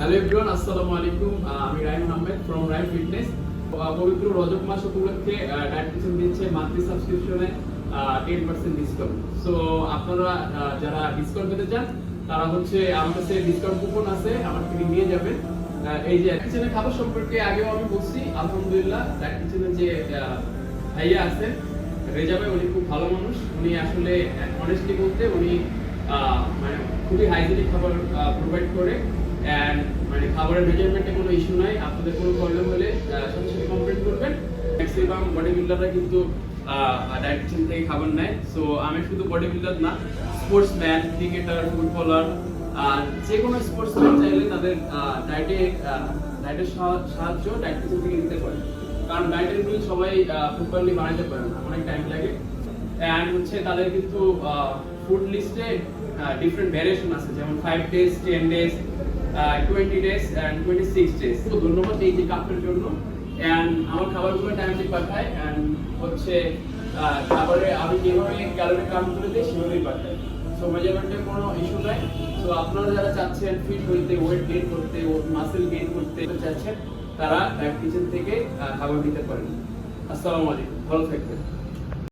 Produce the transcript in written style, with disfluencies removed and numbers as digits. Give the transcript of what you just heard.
Hello everyone, আসসালামু আলাইকুম। আমি রাইম আহমেদ ফ্রম রাইম ফিটনেস। পবিত্র রজব মাস উপলক্ষে ডায়েটিশিয়ান দিচ্ছে মান্থলি সাবস্ক্রিপশনে 10% ডিসকাউন্ট। সো আপনারা যারা ডিসকাউন্ট পেতে চান তারা হচ্ছে আমার কাছে ডিসকাউন্ট কুপন আছে, আমার থেকে নিয়ে যাবেন। এই যে কিচেনের খাবার সম্পর্কে আগেও আমি বলছি, আলহামদুলিল্লাহ ডায়েটিশিয়ানের যে ভাইয়া আছেন রেজা ভাই, উনি খুব ভালো মানুষ। উনি আসলে অনেস্টলি বলতে উনি মানে খুবই হাইজেনিক খাবার প্রোভাইড করে। এন্ড মানে খাবারের মেজারমেন্টে কোনো ইস্যু নাই। আপনাদের কোনো প্রবলেম হলে সাথে সাথে কমপ্লেন করবেন। ম্যাক্সিমাম বডি বিল্ডাররা কিন্তু ডায়েটিশিয়ান থেকে খাবার নেয়। সো আমি শুধু বডি বিল্ডার না, স্পোর্টসম্যান, ক্রিকেটার, ফুটবলার, যে কোনো স্পোর্টসম্যান চাইলে তাদের ডায়েটের সাহায্য ডায়েটিশিয়ান থেকে নিতে পারে। কারণ ডায়েটের মিল সবাই প্রপারলি বানাইতে পারে না, অনেক টাইম লাগে। এন্ড হচ্ছে তাদের কিন্তু ফুড লিস্টে ডিফারেন্ট ভ্যারিয়েশন আছে, যেমন 5 days, 10 days, 20 days and 26 days। তো ধন্যবাদ এই যে কাপের জন্য। এন্ড আমার খাবারগুলো টাইমলি পাঠায়। এন্ড হচ্ছে খাবারে আমি যেভাবে ক্যালোরি কাউন্ট করে দিই সেভাবেই পাঠাই। সো মেজারমেন্টের কোনো ইস্যু নাই। সো আপনারা যারা চাচ্ছেন ফিট হইতে, ওয়েট গেইন করতে, মাসেল গেইন করতে চাচ্ছেন, তারা কিচেন থেকে খাবার নিতে পারেন। আসসালামু আলাইকুম, ভালো থাকবেন।